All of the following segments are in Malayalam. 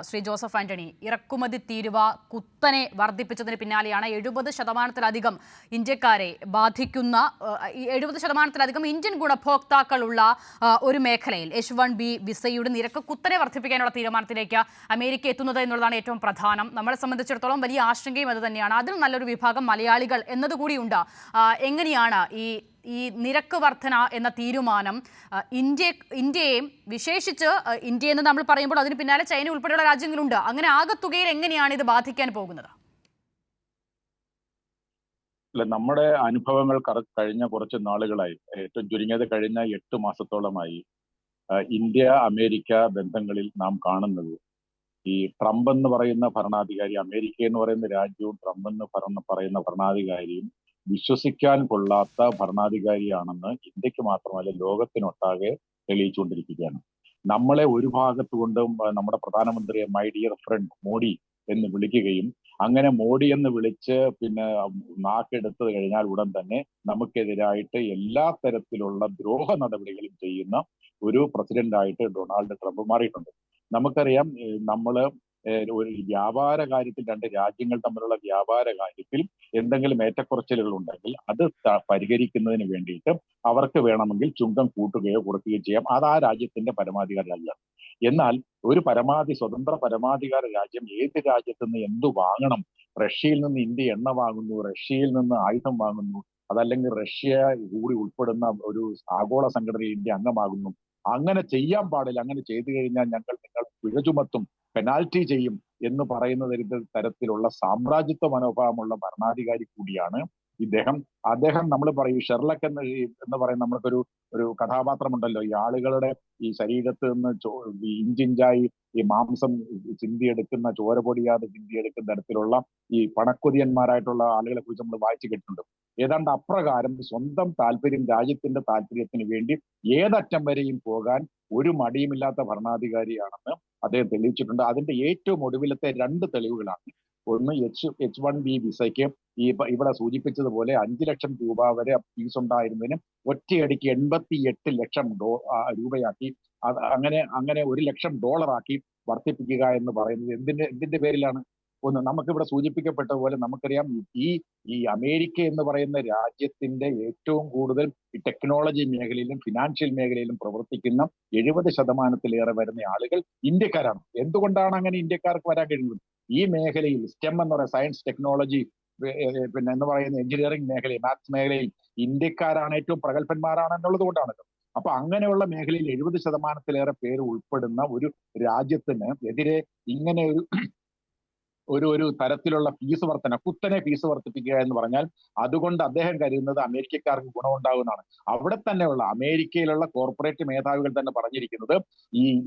ശ്രീ ജോസഫ് ആന്റണി, ഇറക്കുമതി തീരുവ കുത്തനെ വർദ്ധിപ്പിച്ചതിന് പിന്നാലെയാണ് 70%-ലധികം ഇന്ത്യക്കാരെ ബാധിക്കുന്ന 70%-ലധികം ഇന്ത്യൻ ഗുണഭോക്താക്കളുള്ള ഒരു മേഖലയിൽ H1B വിസയുടെ നിരക്ക് കുത്തനെ വർദ്ധിപ്പിക്കാനുള്ള തീരുമാനത്തിലേക്ക് അമേരിക്ക എത്തുന്നത് എന്നുള്ളതാണ് ഏറ്റവും പ്രധാനം. നമ്മളെ സംബന്ധിച്ചിടത്തോളം വലിയ ആശങ്കയും അത് തന്നെയാണ്. അതിൽ നല്ലൊരു വിഭാഗം മലയാളികൾ എന്നതുകൂടിയുണ്ട്. എങ്ങനെയാണ് ഈ നിരക്ക് വർധന എന്ന തീരുമാനം ഇന്ത്യയെയും വിശേഷിച്ച് ഇന്ത്യ എന്ന് നമ്മൾ പറയുമ്പോൾ അതിന് പിന്നാലെ ചൈന ഉൾപ്പെടെയുള്ള രാജ്യങ്ങളുണ്ട്, അങ്ങനെ ആകത്തുകയിൽ എങ്ങനെയാണ് ഇത് ബാധിക്കാൻ പോകുന്നത്? നമ്മുടെ അനുഭവങ്ങൾ കഴിഞ്ഞ കുറച്ച് നാളുകളായി, ഏറ്റവും ചുരുങ്ങിയത് കഴിഞ്ഞ 8 മാസത്തോളമായി ഇന്ത്യ അമേരിക്ക ബന്ധങ്ങളിൽ നാം കാണുന്നത് ഈ ട്രംപ് എന്ന് പറയുന്ന ഭരണാധികാരി, അമേരിക്ക എന്ന് പറയുന്ന രാജ്യവും ട്രംപ് എന്ന് പറയുന്ന ഭരണാധികാരിയും വിശ്വസിക്കാൻ കൊള്ളാത്ത ഭരണാധികാരിയാണെന്ന് ഇന്ത്യക്ക് മാത്രമല്ല ലോകത്തിനൊട്ടാകെ തെളിയിച്ചുകൊണ്ടിരിക്കുകയാണ്. നമ്മളെ ഒരു ഭാഗത്ത് കൊണ്ടും നമ്മുടെ പ്രധാനമന്ത്രിയെ മൈ ഡിയർ ഫ്രണ്ട് മോഡി എന്ന് വിളിക്കുകയും അങ്ങനെ മോഡി എന്ന് വിളിച്ച് പിന്നെ നാക്കെടുത്തത് കഴിഞ്ഞാൽ ഉടൻ തന്നെ നമുക്കെതിരായിട്ട് എല്ലാ തരത്തിലുള്ള ദ്രോഹ നടപടികളും ചെയ്യുന്ന ഒരു പ്രസിഡന്റായിട്ട് ഡൊണാൾഡ് ട്രംപ് മാറിയിട്ടുണ്ട്. നമുക്കറിയാം, നമ്മള് ഒരു വ്യാപാര കാര്യത്തിൽ, രണ്ട് രാജ്യങ്ങൾ തമ്മിലുള്ള വ്യാപാര കാര്യത്തിൽ എന്തെങ്കിലും ഏറ്റക്കുറച്ചിലുകൾ ഉണ്ടെങ്കിൽ അത് പരിഹരിക്കുന്നതിന് വേണ്ടിയിട്ട് അവർക്ക് വേണമെങ്കിൽ ചുങ്കം കൂട്ടുകയോ കുറയ്ക്കുകയോ ചെയ്യാം. അത് ആ രാജ്യത്തിന്റെ പരമാധികാര രാജ്യമാണ്. എന്നാൽ ഒരു സ്വതന്ത്ര പരമാധികാര രാജ്യം ഏത് രാജ്യത്തു നിന്ന് എന്തു വാങ്ങണം, റഷ്യയിൽ നിന്ന് ഇന്ത്യ എണ്ണ വാങ്ങുന്നു, റഷ്യയിൽ നിന്ന് ആയുധം വാങ്ങുന്നു, അതല്ലെങ്കിൽ റഷ്യ കൂടി ഉൾപ്പെടുന്ന ഒരു ആഗോള സംഘടനയിൽ ഇന്ത്യ അംഗമാകുന്നു, അങ്ങനെ ചെയ്യാൻ പാടില്ല, അങ്ങനെ ചെയ്തു കഴിഞ്ഞാൽ നിങ്ങൾ പിഴ ചുമത്തും, പെനാൽറ്റി ചെയ്യും എന്ന് പറയുന്ന തരത്തിലുള്ള സാമ്രാജ്യത്വ മനോഭാവമുള്ള ഭരണാധികാരി കൂടിയാണ് ഇദ്ദേഹം. നമ്മൾ പറയും ഷെർലക് എന്ന് പറയുന്ന നമ്മൾക്കൊരു കഥാപാത്രമുണ്ടല്ലോ, ഈ ആളുകളുടെ ഈ ശരീരത്ത് നിന്ന് ഇഞ്ചിഞ്ചായി ഈ മാംസം ചിന്തിയെടുക്കുന്ന, ചോര പൊടിയാതെ ചിന്തിയെടുക്കുന്ന തരത്തിലുള്ള ഈ പണക്കൊതിയന്മാരായിട്ടുള്ള ആളുകളെ കുറിച്ച് നമ്മൾ വായിച്ചു കേട്ടിട്ടുണ്ട്. ഏതാണ്ട് അപ്രകാരം സ്വന്തം താല്പര്യം, രാജ്യത്തിന്റെ താല്പര്യത്തിന് വേണ്ടി ഏതറ്റം വരെയും പോകാൻ ഒരു മടിയുമില്ലാത്ത ഭരണാധികാരിയാണെന്ന് അദ്ദേഹം തെളിയിച്ചിട്ടുണ്ട്. അതിന്റെ ഏറ്റവും ഒടുവിലത്തെ 2 തെളിവുകളാണ്. ഒന്ന്, H1B വിസയ്ക്ക് ഇവിടെ സൂചിപ്പിച്ചതുപോലെ 5 ലക്ഷം രൂപ വരെ ഫീസ് ഉണ്ടായിരുന്നതിന് ഒറ്റയടിക്ക് 88 ലക്ഷം രൂപയാക്കി, അങ്ങനെ $1 ലക്ഷം ആക്കി വർദ്ധിപ്പിക്കുക എന്ന് പറയുന്നത് എന്തിന്റെ പേരിലാണ്? ഒന്ന്, നമുക്കിവിടെ സൂചിപ്പിക്കപ്പെട്ടതുപോലെ നമുക്കറിയാം, ഈ അമേരിക്ക എന്ന് പറയുന്ന രാജ്യത്തിന്റെ ഏറ്റവും കൂടുതൽ ഈ ടെക്നോളജി മേഖലയിലും ഫിനാൻഷ്യൽ മേഖലയിലും പ്രവർത്തിക്കുന്ന 70%-ലേറെ വരുന്ന ആളുകൾ ഇന്ത്യക്കാരാണ്. എന്തുകൊണ്ടാണ് അങ്ങനെ ഇന്ത്യക്കാർക്ക് വരാൻ കഴിയുന്നത്? ഈ മേഖലയിൽ STEM എന്ന് പറയുന്ന സയൻസ്, ടെക്നോളജി, പിന്നെ എന്ന് പറയുന്ന എഞ്ചിനീയറിംഗ് മേഖലയിൽ, മാത്സ് മേഖലയിൽ ഇന്ത്യക്കാരാണ് ഏറ്റവും പ്രഗത്ഭന്മാരാണ് എന്നുള്ളത് കൊണ്ടാണല്ലോ. അപ്പൊ അങ്ങനെയുള്ള മേഖലയിൽ 70%-ലേറെ പേര് ഉൾപ്പെടുന്ന ഒരു രാജ്യത്തിന് എതിരെ ഇങ്ങനെ ഒരു തരത്തിലുള്ള ഫീസ് വർധന, കുത്തനെ ഫീസ് വർദ്ധിപ്പിക്കുക എന്ന് പറഞ്ഞാൽ അതുകൊണ്ട് അദ്ദേഹം കരുതുന്നത് അമേരിക്കക്കാർക്ക് ഗുണമുണ്ടാകുന്നതാണ്. അവിടെ തന്നെയുള്ള അമേരിക്കയിലുള്ള കോർപ്പറേറ്റ് മേധാവികൾ തന്നെ പറഞ്ഞിരിക്കുന്നത്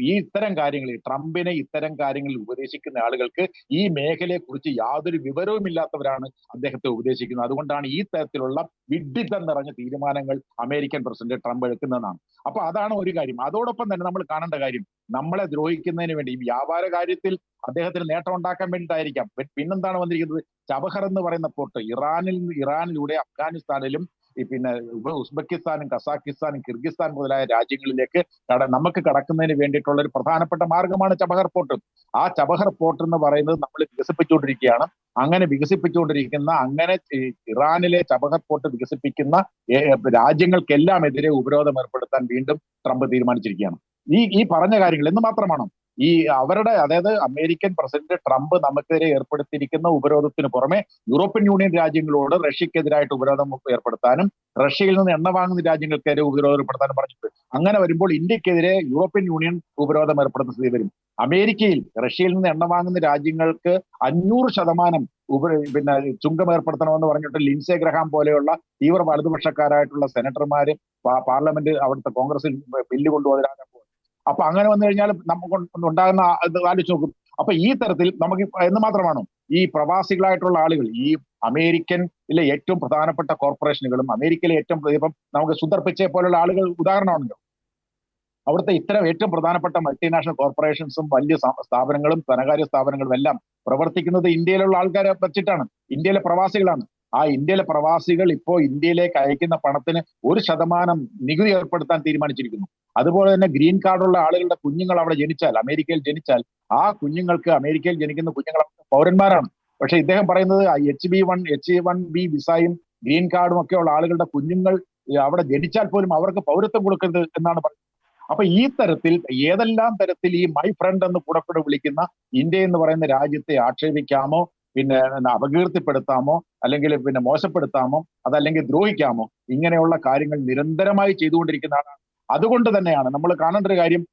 ഈ ഇത്തരം കാര്യങ്ങളിൽ, ട്രംപിനെ ഇത്തരം കാര്യങ്ങളിൽ ഉപദേശിക്കുന്ന ആളുകൾക്ക് ഈ മേഖലയെ കുറിച്ച് യാതൊരു വിവരവും ഇല്ലാത്തവരാണ് അദ്ദേഹത്തെ ഉപദേശിക്കുന്നത്. അതുകൊണ്ടാണ് ഈ തരത്തിലുള്ള വിഡ്ഢിത്തം നിറഞ്ഞ തീരുമാനങ്ങൾ അമേരിക്കൻ പ്രസിഡന്റ് ട്രംപ് എടുക്കുന്നതെന്നാണ്. അപ്പൊ അതാണ് ഒരു കാര്യം. അതോടൊപ്പം തന്നെ നമ്മൾ കാണേണ്ട കാര്യം, നമ്മളെ ദ്രോഹിക്കുന്നതിന് വേണ്ടി ഈ വ്യാപാര കാര്യത്തിൽ അദ്ദേഹത്തിന് നേട്ടം ഉണ്ടാക്കാൻ വേണ്ടിയിട്ടായിരിക്കാം. പിന്നെന്താണ് വന്നിരിക്കുന്നത്? ചബഹർ എന്ന് പറയുന്ന പോർട്ട് ഇറാനിലൂടെ അഫ്ഗാനിസ്ഥാനിലും പിന്നെ ഉസ്ബെക്കിസ്ഥാനും കസാഖിസ്ഥാനും കിർഗിസ്ഥാൻ മുതലായ രാജ്യങ്ങളിലേക്ക് നമുക്ക് കടക്കുന്നതിന് വേണ്ടിയിട്ടുള്ള ഒരു പ്രധാനപ്പെട്ട മാർഗമാണ് ചബഹർ പോർട്ട്. ആ ചബഹർ പോർട്ട് എന്ന് പറയുന്നത് നമ്മൾ വികസിപ്പിച്ചുകൊണ്ടിരിക്കുകയാണ്. അങ്ങനെ ഇറാനിലെ ചബഹർ പോർട്ട് വികസിപ്പിക്കുന്ന രാജ്യങ്ങൾക്കെല്ലാം എതിരെ ഉപരോധം ഏർപ്പെടുത്താൻ വീണ്ടും ട്രംപ് തീരുമാനിച്ചിരിക്കുകയാണ്. ഈ പറഞ്ഞ കാര്യങ്ങൾ എന്ന് മാത്രമാണോ? അതായത് അമേരിക്കൻ പ്രസിഡന്റ് ട്രംപ് നമുക്കെതിരെ ഏർപ്പെടുത്തിയിരിക്കുന്ന ഉപരോധത്തിന് പുറമെ യൂറോപ്യൻ യൂണിയൻ രാജ്യങ്ങളോട് റഷ്യക്കെതിരായിട്ട് ഉപരോധം ഏർപ്പെടുത്താനും റഷ്യയിൽ നിന്ന് എണ്ണ വാങ്ങുന്ന രാജ്യങ്ങൾക്കെതിരെ ഉപരോധം ഏർപ്പെടുത്താനും പറഞ്ഞിട്ടുണ്ട്. അങ്ങനെ വരുമ്പോൾ ഇന്ത്യക്കെതിരെ യൂറോപ്യൻ യൂണിയൻ ഉപരോധം ഏർപ്പെടുന്ന സ്ഥിതി വരും. അമേരിക്കയിൽ റഷ്യയിൽ നിന്ന് എണ്ണ വാങ്ങുന്ന രാജ്യങ്ങൾക്ക് 500% പിന്നെ ചുങ്കം ഏർപ്പെടുത്തണമെന്ന് പറഞ്ഞിട്ട് ലിൻസെ ഗ്രഹാം പോലെയുള്ള തീവ്ര വലതുപക്ഷക്കാരായിട്ടുള്ള സെനറ്റർമാര് പാർലമെന്റ്, അവിടുത്തെ കോൺഗ്രസിൽ ബില്ല് കൊണ്ടുപോകാൻ. അപ്പൊ അങ്ങനെ വന്നു കഴിഞ്ഞാൽ നമുക്ക് ഉണ്ടാകുന്ന ആലോചിച്ച് നോക്കും. അപ്പൊ ഈ തരത്തിൽ നമുക്ക് എന്ന് മാത്രമാണോ ഈ പ്രവാസികളായിട്ടുള്ള ആളുകൾ, ഈ അമേരിക്കനിലെ ഏറ്റവും പ്രധാനപ്പെട്ട കോർപ്പറേഷനുകളും അമേരിക്കയിലെ ഇപ്പം നമുക്ക് സുന്ദർ പിച്ചെ പോലുള്ള ആളുകൾ ഉദാഹരണമാണല്ലോ. അവിടുത്തെ ഇത്തരം ഏറ്റവും പ്രധാനപ്പെട്ട മൾട്ടിനാഷണൽ കോർപ്പറേഷൻസും വലിയ സ്ഥാപനങ്ങളും ധനകാര്യ സ്ഥാപനങ്ങളും എല്ലാം പ്രവർത്തിക്കുന്നത് ഇന്ത്യയിലുള്ള ആൾക്കാരെ വെച്ചിട്ടാണ്, ഇന്ത്യയിലെ പ്രവാസികളാണ്. ആ ഇന്ത്യയിലെ പ്രവാസികൾ ഇപ്പോൾ ഇന്ത്യയിലേക്ക് അയക്കുന്ന പണത്തിന് 1% നികുതി ഏർപ്പെടുത്താൻ തീരുമാനിച്ചിരിക്കുന്നു. അതുപോലെ തന്നെ ഗ്രീൻ കാർഡുള്ള ആളുകളുടെ കുഞ്ഞുങ്ങൾ അവിടെ ജനിച്ചാൽ, അമേരിക്കയിൽ ജനിച്ചാൽ, ആ കുഞ്ഞുങ്ങൾക്ക്, അമേരിക്കയിൽ ജനിക്കുന്ന കുഞ്ഞുങ്ങൾ പൗരന്മാരാണ്. പക്ഷെ ഇദ്ദേഹം പറയുന്നത് H1B വിസയും ഗ്രീൻ കാർഡും ഒക്കെ ഉള്ള ആളുകളുടെ കുഞ്ഞുങ്ങൾ അവിടെ ജനിച്ചാൽ പോലും അവർക്ക് പൗരത്വം കൊടുക്കരുത് എന്നാണ് പറയുന്നത്. അപ്പൊ ഈ തരത്തിൽ ഏതെല്ലാം തരത്തിൽ ഈ മൈ ഫ്രണ്ട് എന്ന് കൂടെ വിളിക്കുന്ന ഇന്ത്യ എന്ന് പറയുന്ന രാജ്യത്തെ ആക്ഷേപിക്കാമോ, പിന്നെ അപകീർത്തിപ്പെടുത്താമോ, അല്ലെങ്കിൽ പിന്നെ മോശപ്പെടുത്താമോ, അതല്ലെങ്കിൽ ദ്രോഹിക്കാമോ, ഇങ്ങനെയുള്ള കാര്യങ്ങൾ നിരന്തരമായി ചെയ്തുകൊണ്ടിരിക്കുന്ന ആളാണ്. അതുകൊണ്ട് തന്നെയാണ് നമ്മൾ കാണേണ്ട ഒരു കാര്യം.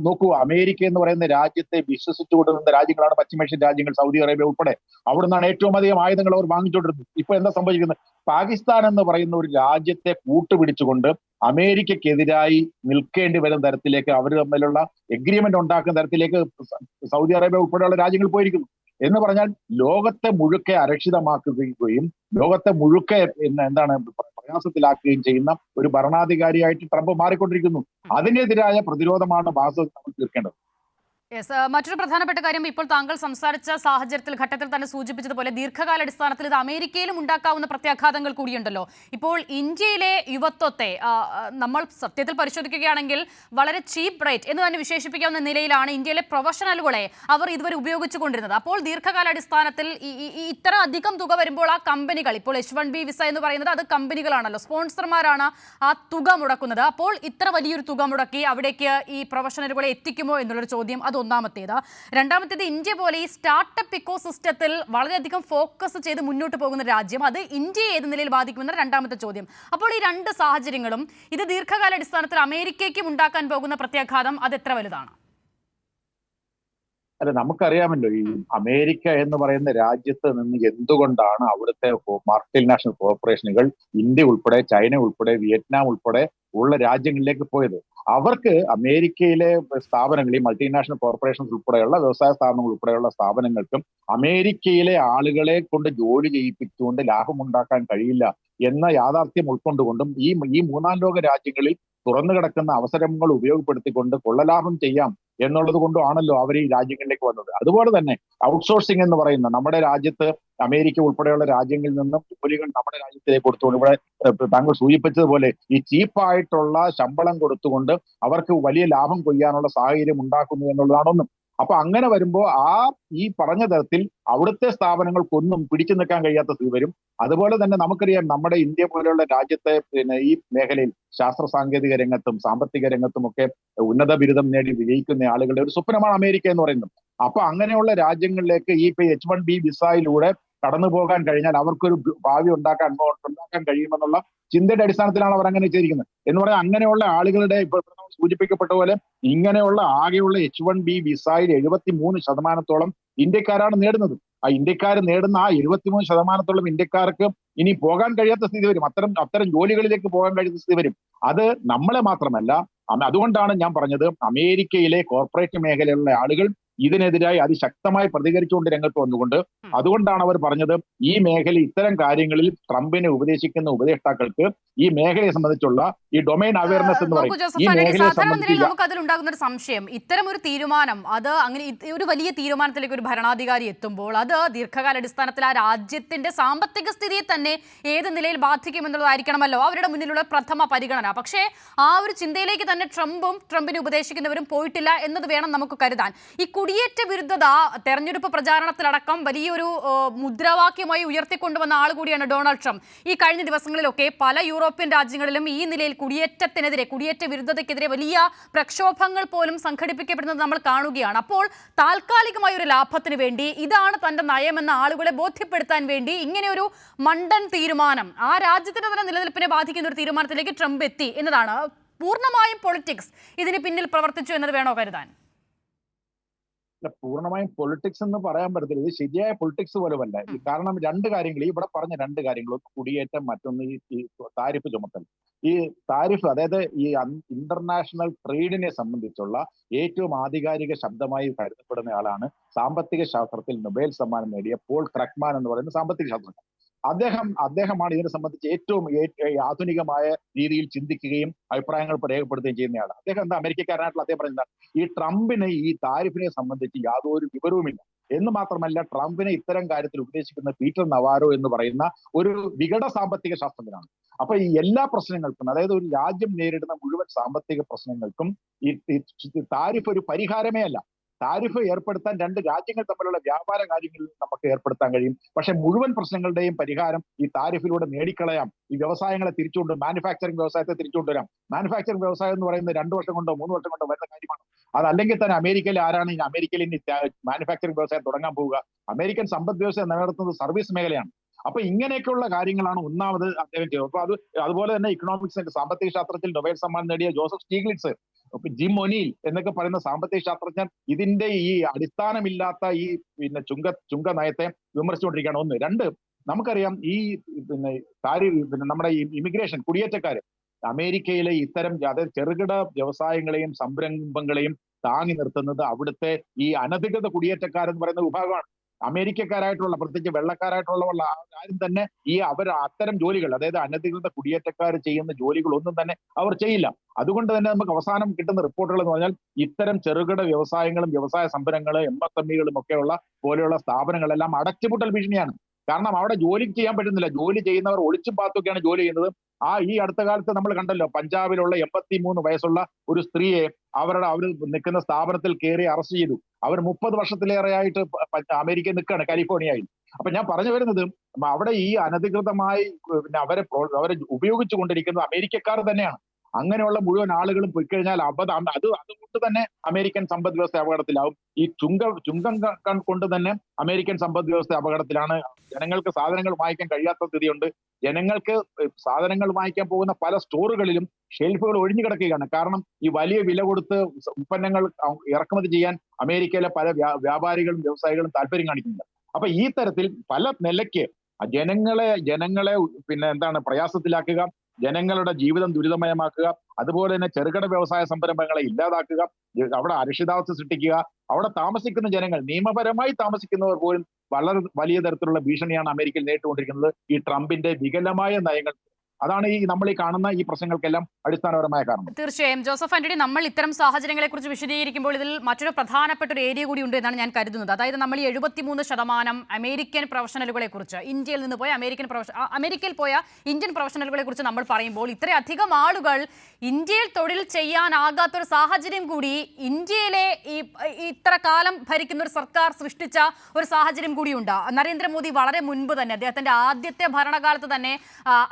നോക്കൂ, അമേരിക്ക എന്ന് പറയുന്ന രാജ്യത്തെ വിശ്വസിച്ചുകൊണ്ട് നിന്ന രാജ്യങ്ങളാണ് പശ്ചിമേഷ്യൻ രാജ്യങ്ങൾ, സൗദി അറേബ്യ ഉൾപ്പെടെ. അവിടെ നിന്നാണ് ഏറ്റവും അധികം ആയുധങ്ങൾ അവർ വാങ്ങിച്ചുകൊണ്ടിരുന്നത്. ഇപ്പൊ എന്താ സംഭവിക്കുന്നത്? പാകിസ്ഥാൻ എന്ന് പറയുന്ന ഒരു രാജ്യത്തെ കൂട്ടുപിടിച്ചുകൊണ്ട് അമേരിക്കക്കെതിരായി നിൽക്കേണ്ടി വരുന്ന തരത്തിലേക്ക്, അവർ തമ്മിലുള്ള എഗ്രിമെന്റ് ഉണ്ടാക്കുന്ന തരത്തിലേക്ക് സൗദി അറേബ്യ ഉൾപ്പെടെയുള്ള രാജ്യങ്ങൾ പോയിരിക്കുന്നു. എന്ന് പറഞ്ഞാൽ ലോകത്തെ മുഴുക്കെ അരക്ഷിതമാക്കുകയും ലോകത്തെ മുഴുക്കെ എന്താണ് പ്രയാസത്തിലാക്കുകയും ചെയ്യുന്ന ഒരു ഭരണാധികാരിയായിട്ട് ട്രംപ് മാറിക്കൊണ്ടിരിക്കുന്നു. അതിനെതിരായ പ്രതിരോധമാണ് വാസ്തവത്തിൽ നമ്മൾ തീർക്കേണ്ടത്. മറ്റൊരു പ്രധാനപ്പെട്ട കാര്യം, ഇപ്പോൾ താങ്കൾ സംസാരിച്ച സാഹചര്യത്തിൽ ഘട്ടത്തിൽ തന്നെ സൂചിപ്പിച്ചതുപോലെ ദീർഘകാലാടിസ്ഥാനത്തിൽ ഇത് അമേരിക്കയിലും ഉണ്ടാക്കാവുന്ന പ്രത്യാഘാതങ്ങൾ കൂടിയുണ്ടല്ലോ. ഇപ്പോൾ ഇന്ത്യയിലെ യുവത്വത്തെ നമ്മൾ സത്യത്തിൽ പരിശോധിക്കുകയാണെങ്കിൽ വളരെ ചീപ്പ് റേറ്റ് എന്ന് തന്നെ വിശേഷിപ്പിക്കാവുന്ന നിലയിലാണ് ഇന്ത്യയിലെ പ്രൊഫഷണലുകളെ അവർ ഇതുവരെ ഉപയോഗിച്ചുകൊണ്ടിരുന്നത്. അപ്പോൾ ദീർഘകാലാടിസ്ഥാനത്തിൽ ഇത്ര അധികം തുക വരുമ്പോൾ ആ കമ്പനികൾ, ഇപ്പോൾ H1B വിസ എന്ന് പറയുന്നത് അത് കമ്പനികളാണല്ലോ, സ്പോൺസർമാരാണ് ആ തുക മുടക്കുന്നത്. അപ്പോൾ ഇത്ര വലിയൊരു തുക മുടക്കി അവിടേക്ക് ഈ പ്രൊഫഷണലുകളെ എത്തിക്കുമോ എന്നുള്ളൊരു ചോദ്യം. അത് ഒന്നാമത്തേത്. രണ്ടാമത്തേത്, ഇന്ത്യ പോലെ ഈ സ്റ്റാർട്ടപ്പ് ഇക്കോ സിസ്റ്റത്തിൽ വളരെയധികം ഫോക്കസ് ചെയ്ത് മുന്നോട്ട് പോകുന്ന രാജ്യം, അത് ഇന്ത്യയെ ഏത് നിലയിൽ ബാധിക്കുമെന്ന രണ്ടാമത്തെ ചോദ്യം. അപ്പോൾ ഈ രണ്ട് സാഹചര്യങ്ങളും ഇത് ദീർഘകാലാടിസ്ഥാനത്തിൽ അമേരിക്കയ്ക്കും ഉണ്ടാക്കാൻ പോകുന്ന പ്രത്യാഘാതം അത് എത്ര വലുതാണ്? അല്ല, നമുക്കറിയാമല്ലോ ഈ അമേരിക്ക എന്ന് പറയുന്ന രാജ്യത്ത് നിന്ന് എന്തുകൊണ്ടാണ് അവിടുത്തെ മൾട്ടിനാഷണൽ കോർപ്പറേഷനുകൾ ഇന്ത്യ ഉൾപ്പെടെ, ചൈന ഉൾപ്പെടെ, വിയറ്റ്നാം ഉൾപ്പെടെ ഉള്ള രാജ്യങ്ങളിലേക്ക് പോയത്. അവർക്ക് അമേരിക്കയിലെ സ്ഥാപനങ്ങൾ, ഈ മൾട്ടിനാഷണൽ കോർപ്പറേഷൻസ് ഉൾപ്പെടെയുള്ള വ്യവസായ സ്ഥാപനങ്ങൾ ഉൾപ്പെടെയുള്ള സ്ഥാപനങ്ങൾക്കും അമേരിക്കയിലെ ആളുകളെ കൊണ്ട് ജോലി ചെയ്യിപ്പിച്ചുകൊണ്ട് ലാഭമുണ്ടാക്കാൻ കഴിയില്ല എന്ന യാഥാർത്ഥ്യം ഉൾക്കൊണ്ടുകൊണ്ടും ഈ മൂന്നാം ലോക രാജ്യങ്ങളിൽ തുറന്നു കിടക്കുന്ന അവസരങ്ങൾ ഉപയോഗപ്പെടുത്തിക്കൊണ്ട് കൊള്ളലാഭം ചെയ്യാം എന്നുള്ളത് കൊണ്ടുമാണല്ലോ അവർ ഈ രാജ്യങ്ങളിലേക്ക് വന്നത്. അതുപോലെ തന്നെ ഔട്ട്സോഴ്സിംഗ് എന്ന് പറയുന്ന, നമ്മുടെ രാജ്യത്ത് അമേരിക്ക ഉൾപ്പെടെയുള്ള രാജ്യങ്ങളിൽ നിന്നും ജോലികൾ നമ്മുടെ രാജ്യത്തിലേക്ക് കൊടുത്തുകൊണ്ട്, ഇവിടെ താങ്കൾ സൂചിപ്പിച്ചതുപോലെ ഈ ചീപ്പായിട്ടുള്ള ശമ്പളം കൊടുത്തുകൊണ്ട് അവർക്ക് വലിയ ലാഭം കൊയ്യാനുള്ള സാഹചര്യം ഉണ്ടാക്കുന്നു എന്നുള്ളതാണൊന്നും. അപ്പൊ അങ്ങനെ വരുമ്പോൾ ഈ പറഞ്ഞ തരത്തിൽ അവിടുത്തെ സ്ഥാപനങ്ങൾക്കൊന്നും പിടിച്ചു നിൽക്കാൻ കഴിയാത്ത സ്ഥിതി വരും. അതുപോലെ തന്നെ നമുക്കറിയാം, നമ്മുടെ ഇന്ത്യ പോലെയുള്ള രാജ്യത്തെ പിന്നെ ഈ മേഖലയിൽ ശാസ്ത്ര സാങ്കേതിക രംഗത്തും സാമ്പത്തിക രംഗത്തും ഒക്കെ ഉന്നത ബിരുദം നേടി വിജയിക്കുന്ന ആളുകളുടെ ഒരു സ്വപ്നമാണ് അമേരിക്ക എന്ന് പറയുന്നത്. അപ്പൊ അങ്ങനെയുള്ള രാജ്യങ്ങളിലേക്ക് ഈ H1B വിസയിലൂടെ കടന്നു പോകാൻ കഴിഞ്ഞാൽ അവർക്കൊരു ഭാവി ഉണ്ടാക്കാൻ കഴിയുമെന്നുള്ള ചിന്തയുടെ അടിസ്ഥാനത്തിലാണ് അവർ അങ്ങനെ ചെയ്തിരിക്കുന്നത്. എന്ന് പറയാൻ അങ്ങനെയുള്ള ആളുകളുടെ, ഇപ്പോൾ സൂചിപ്പിക്കപ്പെട്ട പോലെ, ഇങ്ങനെയുള്ള ആകെയുള്ള H1B വിസയിൽ 73% ഇന്ത്യക്കാരാണ് നേടുന്നത്. ആ ഇന്ത്യക്കാർ നേടുന്ന ആ 73% ഇന്ത്യക്കാർക്ക് ഇനി പോകാൻ കഴിയാത്ത സ്ഥിതി വരും. അത്തരം ജോലികളിലേക്ക് പോകാൻ കഴിയാത്ത സ്ഥിതി വരും. അത് നമ്മളെ മാത്രമല്ല, അതുകൊണ്ടാണ് ഞാൻ പറഞ്ഞത്, അമേരിക്കയിലെ കോർപ്പറേറ്റ് മേഖലയിലുള്ള ആളുകൾ ഇതിനെതിരായി അതിശക്തമായി പ്രതികരിച്ചുകൊണ്ട് രംഗത്ത് വന്നുകൊണ്ട്, അതുകൊണ്ടാണ് അവർ പറഞ്ഞത് ഈ മേഖല, ഇത്തരം കാര്യങ്ങളിൽ ട്രംപിനെ ഉപദേശിക്കുന്ന ഉപദേഷ്ടാക്കൾക്ക് ഈ മേഖലയെ സംബന്ധിച്ചുള്ള ഈ ഡൊമൈൻ അവയർനെസ് എന്ന് പറയും, ഈ മേഖലയെ സംബന്ധിച്ച് നമുക്ക് അതിലുണ്ടാകുന്ന ഒരു സംശയം, ഇത്തരം ഒരു തീരുമാനം, അത് അങ്ങനെ ഒരു വലിയ തീരുമാനത്തിലേക്ക് ഒരു ഭരണാധികാരി എത്തുമ്പോൾ അത് ദീർഘകാലാടിസ്ഥാനത്തിൽ ആ രാജ്യത്തിന്റെ സാമ്പത്തിക സ്ഥിതിയെ തന്നെ ഏത് നിലയിൽ ബാധിക്കുമെന്നുള്ളതായിരിക്കണമല്ലോ അവരുടെ മുന്നിലുള്ള പ്രഥമ പരിഗണന. പക്ഷേ ആ ഒരു ചിന്തയിലേക്ക് തന്നെ ട്രംപിനെ ഉപദേശിക്കുന്നവരും പോയിട്ടില്ല എന്നത് വേണം നമുക്ക് കരുതാൻ. ഈ കുടിയേറ്റ വിരുദ്ധത തെരഞ്ഞെടുപ്പ് പ്രചാരണത്തിലടക്കം വലിയൊരു മുദ്രാവാക്യമായി ഉയർത്തിക്കൊണ്ടുവന്ന ആൾ കൂടിയാണ് ഡൊണാൾഡ് ട്രംപ്. ഈ കഴിഞ്ഞ ദിവസങ്ങളിലൊക്കെ പല യൂറോപ്യൻ രാജ്യങ്ങളിലും ഈ നിലയിൽ കുടിയേറ്റ വിരുദ്ധതയ്ക്കെതിരെ വലിയ പ്രക്ഷോഭങ്ങൾ പോലും സംഘടിപ്പിക്കപ്പെടുന്നത് നമ്മൾ കാണുകയാണ്. അപ്പോൾ താൽക്കാലികമായ ഒരു ലാഭത്തിന് വേണ്ടി, ഇതാണ് തന്റെ നയമെന്ന ആളുകളെ ബോധ്യപ്പെടുത്താൻ വേണ്ടി ഇങ്ങനെ ഒരു മണ്ടൻ തീരുമാനം, ആ രാജ്യത്തിന്റെ തന്നെ നിലനിൽപ്പിനെ ബാധിക്കുന്ന ഒരു തീരുമാനത്തിലേക്ക് ട്രംപ് എത്തി എന്നതാണ്. പൂർണ്ണമായും പൊളിറ്റിക്സ് ഇതിന് പിന്നിൽ പ്രവർത്തിച്ചു എന്നത് വേണോ കരുതാൻ? പൂർണ്ണമായും പൊളിറ്റിക്സ് എന്ന് പറയാൻ പറ്റത്തില്ല. ഇത് ശരിയായ പൊളിറ്റിക്സ് പോലുമല്ല. കാരണം രണ്ട് കാര്യങ്ങൾ, ഇവിടെ പറഞ്ഞ രണ്ട് കാര്യങ്ങൾ, ഒന്ന് കുടിയേറ്റം, മറ്റൊന്ന് ഈ താരിഫ് ചുമത്തൽ. ഈ താരിഫ്, അതായത് ഈ ഇന്റർനാഷണൽ ട്രേഡിനെ സംബന്ധിച്ചുള്ള ഏറ്റവും ആധികാരിക ശബ്ദമായി കരുതപ്പെടുന്ന ആളാണ് സാമ്പത്തിക ശാസ്ത്രത്തിൽ നൊബേൽ സമ്മാനം നേടിയ പോൾ ക്രക്മാൻ എന്ന് പറയുന്ന സാമ്പത്തിക ശാസ്ത്രജ്ഞൻ. അദ്ദേഹമാണ് ഇതിനെ സംബന്ധിച്ച് ഏറ്റവും ആധുനികമായ രീതിയിൽ ചിന്തിക്കുകയും അഭിപ്രായങ്ങൾ രേഖപ്പെടുത്തുകയും ചെയ്യുന്നയാളാണ്. അദ്ദേഹം എന്താ, അമേരിക്കക്കാരനായിട്ടുള്ള അദ്ദേഹം പറയുന്നത്, ഈ ട്രംപിന് ഈ താരിഫിനെ സംബന്ധിച്ച് യാതൊരു വിവരവുമില്ല. എന്ന് മാത്രമല്ല ട്രംപിനെ ഇത്തരം കാര്യത്തിൽ ഉപദേശിക്കുന്ന പീറ്റർ നവാരോ എന്ന് പറയുന്ന ഒരു വികട സാമ്പത്തിക ശാസ്ത്രജ്ഞനാണ്. അപ്പൊ ഈ എല്ലാ പ്രശ്നങ്ങൾക്കും, അതായത് ഒരു രാജ്യം നേരിടുന്ന മുഴുവൻ സാമ്പത്തിക പ്രശ്നങ്ങൾക്കും ഈ താരിഫ് ഒരു പരിഹാരമേ അല്ല. താരിഫ് ഏർപ്പെടുത്താൻ രണ്ട് രാജ്യങ്ങൾ തമ്മിലുള്ള വ്യാപാര കാര്യങ്ങളിൽ നമുക്ക് ഏർപ്പെടുത്താൻ കഴിയും. പക്ഷെ മുഴുവൻ പ്രശ്നങ്ങളുടെയും പരിഹാരം ഈ താരിഫിലൂടെ നേടിക്കളയാം. ഈ വ്യവസായങ്ങളെ തിരിച്ചുകൊണ്ട്, മാനുഫാക്ചറിംഗ് വ്യവസായത്തെ തിരിച്ചുകൊണ്ടുവരാം. മാനുഫാക്ചറിംഗ് വ്യവസായം എന്ന് പറയുന്നത് 2 വർഷം കൊണ്ടോ 3 വർഷം കൊണ്ടോ വരുന്ന കാര്യമാണ്. അതല്ലെങ്കിൽ തന്നെ അമേരിക്കയിൽ ആരാണ് ഇനി അമേരിക്കയിൽ ഇനി മാനുഫാക്ചറിംഗ് വ്യവസായം തുടങ്ങാൻ പോവുക? അമേരിക്കൻ സമ്പദ് വ്യവസായം നിലനിർത്തുന്നത് സർവീസ് മേഖലയാണ്. അപ്പൊ ഇങ്ങനെയൊക്കെയുള്ള കാര്യങ്ങളാണ് ഒന്നാമത് അദ്ദേഹം ചെയ്തത്. അപ്പൊ അതുപോലെ തന്നെ ഇക്കണോമിക്സ്, സാമ്പത്തിക ശാസ്ത്രത്തിൽ നൊബേൽ സമ്മാനം നേടിയ ജോസഫ് സ്റ്റീഗ്ലിറ്റ്സ്, ജിം ഒനീൽ എന്നൊക്കെ പറയുന്ന സാമ്പത്തിക ശാസ്ത്രജ്ഞർ ഇതിന്റെ ഈ അടിസ്ഥാനമില്ലാത്ത ഈ ചുങ്ക നയത്തെ വിമർശിച്ചുകൊണ്ടിരിക്കുകയാണ്. ഒന്ന്. രണ്ട്, നമുക്കറിയാം ഈ നമ്മുടെ ഈ ഇമിഗ്രേഷൻ, കുടിയേറ്റക്കാര് അമേരിക്കയിലെ ഇത്തരം, അതായത് ചെറുകിട വ്യവസായങ്ങളെയും സംരംഭങ്ങളെയും താങ്ങി നിർത്തുന്നത് അവിടുത്തെ ഈ അനധികൃത കുടിയേറ്റക്കാരെന്ന് പറയുന്ന വിഭാഗമാണ്. അമേരിക്കക്കാരായിട്ടുള്ള, പ്രത്യേകിച്ച് വെള്ളക്കാരായിട്ടുള്ള ആരും തന്നെ അത്തരം ജോലികൾ, അതായത് അനധികൃത കുടിയേറ്റക്കാർ ചെയ്യുന്ന ജോലികൾ ഒന്നും തന്നെ അവർ ചെയ്യില്ല. അതുകൊണ്ട് തന്നെ നമുക്ക് അവസാനം കിട്ടുന്ന റിപ്പോർട്ടുകൾ എന്ന് പറഞ്ഞാൽ ഇത്തരം ചെറുകിട വ്യവസായങ്ങളും വ്യവസായ സംരംഭങ്ങളും എംഎസ്എംഇകളും ഒക്കെയുള്ള പോലെയുള്ള സ്ഥാപനങ്ങളെല്ലാം അടച്ചുപൂട്ടൽ ഭീഷണിയാണ്. കാരണം അവിടെ ജോലി ചെയ്യാൻ പറ്റുന്നില്ല. ജോലി ചെയ്യുന്നവർ ഒളിച്ചും പാത്തൊക്കെയാണ് ജോലി ചെയ്യുന്നത്. ഈ അടുത്ത കാലത്ത് നമ്മൾ കണ്ടല്ലോ, പഞ്ചാബിലുള്ള 83 വയസ്സുള്ള ഒരു സ്ത്രീയെ അവർ നിൽക്കുന്ന സ്ഥാപനത്തിൽ കയറി അറസ്റ്റ് ചെയ്തു. അവർ 30 വർഷത്തിലേറെയായിട്ട് അമേരിക്കയിൽ നിൽക്കുകയാണ്, കാലിഫോർണിയയിൽ. അപ്പൊ ഞാൻ പറഞ്ഞു വരുന്നത്, അവിടെ ഈ അനധികൃതമായി അവരെ ഉപയോഗിച്ചു കൊണ്ടിരിക്കുന്നത് അമേരിക്കക്കാർ തന്നെയാണ്. അങ്ങനെയുള്ള മുഴുവൻ ആളുകളും പോയി കഴിഞ്ഞാൽ അതുകൊണ്ട് തന്നെ അമേരിക്കൻ സമ്പദ് വ്യവസ്ഥ അപകടത്തിലാവും. ഈ ചുങ്കം കൊണ്ട് തന്നെ അമേരിക്കൻ സമ്പദ് വ്യവസ്ഥ അപകടത്തിലാണ്. ജനങ്ങൾക്ക് സാധനങ്ങൾ വാങ്ങിക്കാൻ കഴിയാത്ത സ്ഥിതിയുണ്ട്. ജനങ്ങൾക്ക് സാധനങ്ങൾ വാങ്ങിക്കാൻ പോകുന്ന പല സ്റ്റോറുകളിലും ഷെൽഫുകൾ ഒഴിഞ്ഞു കിടക്കുകയാണ്. കാരണം ഈ വലിയ വില കൊടുത്ത് ഉൽപ്പന്നങ്ങൾ ഇറക്കുമതി ചെയ്യാൻ അമേരിക്കയിലെ പല വ്യാപാരികളും വ്യവസായികളും താല്പര്യം കാണിക്കുന്നുണ്ട്. അപ്പൊ ഈ തരത്തിൽ പല നിലയ്ക്ക് ജനങ്ങളെ പ്രയാസത്തിലാക്കുക, ജനങ്ങളുടെ ജീവിതം ദുരിതമയമാക്കുക, അതുപോലെ തന്നെ ചെറുകിട വ്യവസായ സംരംഭങ്ങളെ ഇല്ലാതാക്കുക, അവിടെ അരക്ഷിതാവസ്ഥ സൃഷ്ടിക്കുക, അവിടെ താമസിക്കുന്ന ജനങ്ങൾ, നിയമപരമായി താമസിക്കുന്നവർ പോലും വളരെ വലിയ തരത്തിലുള്ള ഭീഷണിയാണ് അമേരിക്കയിൽ നേരിട്ടുകൊണ്ടിരിക്കുന്നത് ഈ ട്രംപിന്റെ വികലമായ നയങ്ങൾ. അതാണ് നമ്മൾ ഈ കാണുന്ന ഈ പ്രശ്നങ്ങൾക്കെല്ലാം അടിസ്ഥാനപരമായ കാരണം. തീർച്ചയായും ജോസഫ് ആന്റണി, നമ്മൾ ഇത്തരം സാഹചര്യങ്ങളെ കുറിച്ച് വിശദീകരിക്കുമ്പോൾ ഇതിൽ മറ്റൊരു പ്രധാനപ്പെട്ട ഒരു ഏരിയ കൂടി ഉണ്ട് എന്നാണ് ഞാൻ കരുതുന്നത്. അതായത് നമ്മൾ ഈ 73% അമേരിക്കൻ പ്രൊഫഷണലുകളെ കുറിച്ച്, ഇന്ത്യയിൽ നിന്ന് പോയ അമേരിക്കയിൽ പോയ ഇന്ത്യൻ പ്രൊഫഷണലുകളെ കുറിച്ച് നമ്മൾ പറയുമ്പോൾ ഇത്രയധികം ആളുകൾ ഇന്ത്യയിൽ തൊഴിൽ ചെയ്യാനാകാത്തൊരു സാഹചര്യം കൂടി ഇന്ത്യയിലെ ഇത്ര കാലം ഭരിക്കുന്ന ഒരു സർക്കാർ സൃഷ്ടിച്ച ഒരു സാഹചര്യം കൂടിയുണ്ട്. നരേന്ദ്രമോദി വളരെ മുൻപ് തന്നെ അദ്ദേഹത്തിന്റെ ആദ്യത്തെ ഭരണകാലത്ത് തന്നെ